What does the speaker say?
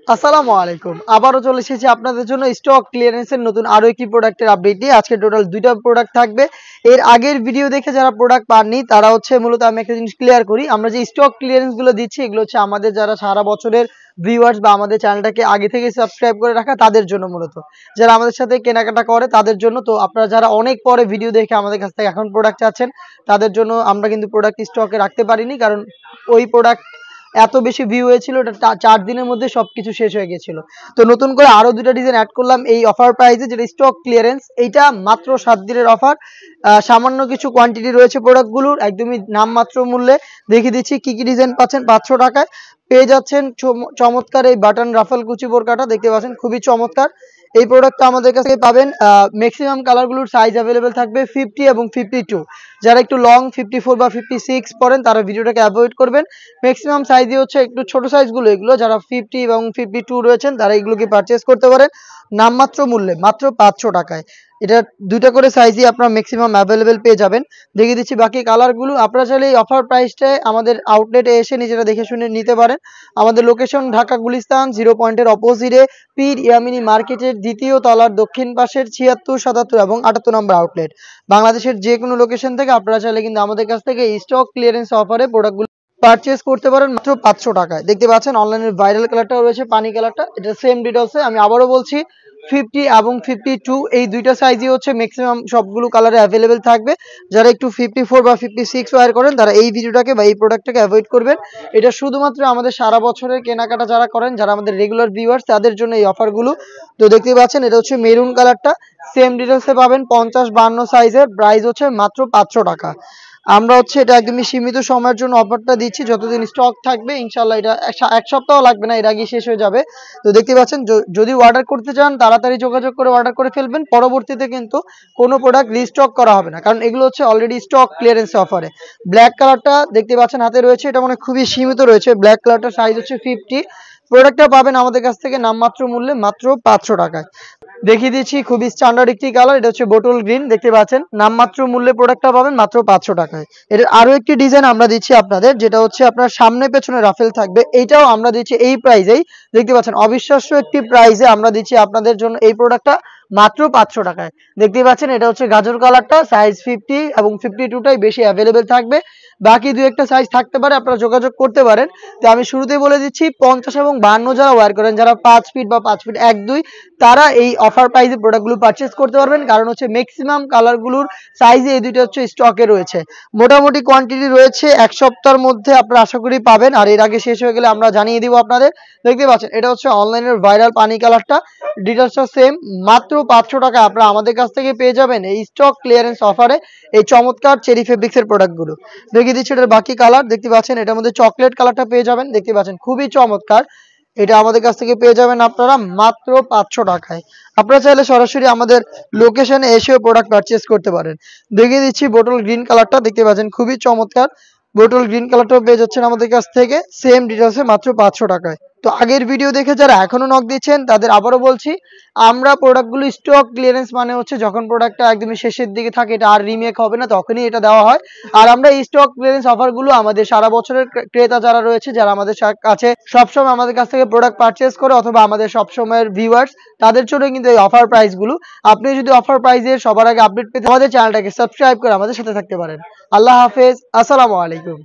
আসসালামু আলাইকুম। আবারও চলে এসেছি আপনাদের জন্য স্টক ক্লিয়ারেন্সের নতুন আরো একটি প্রোডাক্টের আপডেট নিয়ে। আজকে টোটাল ২টা প্রোডাক্ট থাকবে। এর আগের ভিডিও দেখে যারা প্রোডাক্ট পাননি তারা মূলত আমি একটা জিনিস ক্লিয়ার করি। আমরা যে স্টক ক্লিয়ারেন্স গুলো দিচ্ছি এগুলো আমাদের যারা সারা বছরের ভিউয়ার্স বা আমাদের চ্যানেলটাকে আগে থেকে সাবস্ক্রাইব করে রাখা তাদের জন্য মূলত। যারা আমাদের সাথে কেনাকাটা করে তাদের জন্য। তো আপনারা যারা অনেক পরে ভিডিও দেখে আমাদের কাছ থেকে এখন প্রোডাক্ট চাচ্ছেন তাদের জন্য আমরা কিন্তু প্রোডাক্ট স্টকে রাখতে পারিনি, কারণ ওই প্রোডাক্ট এত বেশি ভিউ হয়েছিল, এটা 4 দিনের মধ্যে সবকিছু শেষ হয়ে গেছিল। তো নতুন করে আরো 2টা ডিজাইন অ্যাড করলাম এই অফার প্রাইসে, যেটা স্টক ক্লিয়ারেন্স। এইটা মাত্র 7 দিনের অফার। সামান্য কিছু কোয়ান্টিটি রয়েছে প্রোডাক্টগুলোর, একদমই নামমাত্র মূল্যে দেখিয়ে দিচ্ছি কি কি ডিজাইন পাচ্ছেন। 500 টাকায় পেয়ে যাচ্ছেন চমৎকার এই বাটন রাফেল কুচি বোরকাটা, দেখতে পাচ্ছেন খুবই চমৎকার। এই প্রোডাক্টটা আমাদের কাছে পাবেন। ম্যাক্সিমাম কালারগুলোর সাইজ অ্যাভেলেবেল থাকবে 50 এবং 52। যারা একটু লং 54 বা 56 পরেন তারা ভিডিওটাকে অ্যাভয়েড করবেন। ম্যাক্সিমাম সাইজই একটু ছোট সাইজগুলো, এগুলো যারা 50 এবং 52 রয়েছেন তারা এগুলোকে পারচেস করতে পারেন নামমাত্র মূল্যে, মাত্র 500 টাকায়। এটা 2টা করে সাইজই আপনারা ম্যাক্সিমাম অ্যাভেলেবেল পেয়ে যাবেন। দেখিয়ে দিচ্ছি বাকি কালারগুলো। আপনারা চাইলে এই অফার প্রাইসটায় আমাদের আউটলেটে এসে নিজেরা দেখে শুনে নিতে পারেন। আমাদের লোকেশন ঢাকা গুলিস্তান 0 পয়েন্টের অপোজিটে পীর ইয়ামিনী মার্কেটের 2য় তলার দক্ষিণ পাশের 76, 77 এবং 78 নম্বর আউটলেট। বাংলাদেশের যে কোনো লোকেশন থেকে আপনারা চাইলে কিন্তু আমাদের কাছ থেকে স্টক ক্লিয়ারেন্স অফারে প্রোডাক্টগুলো পারচেস করতে পারেন মাত্র 500 টাকায়। দেখতে পাচ্ছেন অনলাইনের ভাইরাল কালারটাও রয়েছে, পানি কালারটা। এটা সেম ডিটেইলসে আমি আবারও বলছি 50 এবং 52 এই 2টা সাইজই ম্যাক্সিমাম সবগুলো কালারে অ্যাভেলেবেল থাকবে। যারা একটু 54 বা 56 ওয়্যার করেন তারা এই ভিডিওটাকে বা এই প্রোডাক্টটাকে অ্যাভয়েড করবেন। এটা শুধুমাত্র আমাদের সারা বছরের কেনাকাটা যারা করেন, যারা আমাদের রেগুলার ভিউয়ার্স তাদের জন্য এই অফারগুলো। তো দেখতে পাচ্ছেন এটা মেরুন কালারটা, সেম ডিটেইলসে পাবেন 50-52 সাইজের, প্রাইস মাত্র 500 টাকা। আমরা এটা একদমই সীমিত সময়ের জন্য অফারটা দিচ্ছি, যতদিন স্টক থাকবে। ইনশাআল্লাহ এটা এক সপ্তাহ লাগবে না, এর আগে শেষ হয়ে যাবে। তো দেখতে পাচ্ছেন যদি অর্ডার করতে চান তাড়াতাড়ি যোগাযোগ করে অর্ডার করে ফেলবেন। পরবর্তীতে কিন্তু কোনো প্রোডাক্ট রিস্টক করা হবে না, কারণ এগুলো অলরেডি স্টক ক্লিয়ারেন্স অফারে। ব্ল্যাক কালারটা দেখতে পাচ্ছেন হাতে রয়েছে, এটা খুবই সীমিত রয়েছে। ব্ল্যাক কালারটা সাইজ 50। প্রোডাক্টটা পাবেন আমাদের কাছ থেকে নামমাত্র মূল্যে মাত্র 500 টাকায়। দেখিয়ে দিচ্ছি খুবই স্ট্যান্ডার্ড একটি কালার, এটা বোটল গ্রিন। দেখতে পাচ্ছেন নামমাত্র মূল্যে প্রোডাক্টটা পাবেন মাত্র 500 টাকায়। এর আরো একটি ডিজাইন আমরা দিচ্ছি আপনাদের, যেটা আপনার সামনে পেছনে রাফেল থাকবে। এইটাও আমরা দিচ্ছি এই প্রাইজেই। দেখতে পাচ্ছেন অবিশ্বাস্য একটি প্রাইজে আমরা দিচ্ছি আপনাদের জন্য এই প্রোডাক্টটা মাত্র 500 টাকায়। দেখতে পাচ্ছেন এটা গাজর কালারটা, সাইজ 50 এবং 52টাই বেশি অ্যাভেলেবেল থাকবে। বাকি 2-1টা সাইজ থাকতে পারে, আপনারা যোগাযোগ করতে পারেন। তো আমি শুরুতেই বলে দিচ্ছি 50 এবং 52 যারা ওয়্যার করেন, যারা 5 ফিট বা 5 ফিট 1-2, তারা এই অফার প্রাইসে প্রোডাক্টগুলো পারচেস করতে পারবেন, কারণ ম্যাক্সিমাম কালারগুলোর সাইজে এই দুইটা স্টকে রয়েছে। মোটামুটি কোয়ান্টিটি রয়েছে, এক সপ্তাহের মধ্যে আপনারা আশা করি পাবেন, আর এর আগে শেষ হয়ে গেলে আমরা জানিয়ে দিব আপনাদের। দেখতে পাচ্ছেন এটা অনলাইনের ভাইরাল পানি কালারটা, ডিটেইলসটা সেম। মাত্র 500 টাকা আপনারা আমাদের কাছ থেকে পেয়ে যাবেন এই স্টক ক্লিয়ারেন্স অফারে এই চমৎকার চেরি ফেব্রিক্সের প্রোডাক্টগুলো। দেখিয়ে দিচ্ছি এটার বাকি কালার। দেখতে পাচ্ছেন এটার মধ্যে চকলেট কালারটা পেয়ে যাবেন, দেখতে পাচ্ছেন খুবই চমৎকার। এটা আমাদের কাছ থেকে পেয়ে যাবেন আপনারা মাত্র 500 টাকায়। আপনারা চাইলে সরাসরি আমাদের লোকেশনে এসেও প্রোডাক্ট পারচেস করতে পারেন। দেখিয়ে দিচ্ছি বোটল গ্রিন কালারটা, দেখতে পাচ্ছেন খুবই চমৎকার। বোটল গ্রিন কালারটাও পেয়ে যাচ্ছেন আমাদের কাছ থেকে সেম ডিটেইলসে মাত্র 500 টাকায়। তো আগের ভিডিও দেখে যারা এখনো নক দিচ্ছেন তাদের আবারও বলছি, আমরা প্রোডাক্টগুলো স্টক ক্লিয়ারেন্স মানে যখন প্রোডাক্টটা একদমই শেষের দিকে থাকে, এটা আর রিমেক হবে না, তখনই এটা দেওয়া হয়। আর আমরা এই স্টক ক্লিয়ারেন্স অফারগুলো আমাদের সারা বছরের ক্রেতা যারা রয়েছে, যারা আমাদের কাছে সবসময় আমাদের কাছ থেকে প্রোডাক্ট পারচেস করে অথবা আমাদের সবসময়ের ভিউয়ার্স, তাদের জন্য কিন্তু এই অফার প্রাইসগুলো। আপনি যদি অফার প্রাইসের সবার আগে আপডেট পেতে আমাদের চ্যানেলটাকে সাবস্ক্রাইব করে আমাদের সাথে থাকতে পারেন। আল্লাহ হাফেজ, আসসালামু আলাইকুম।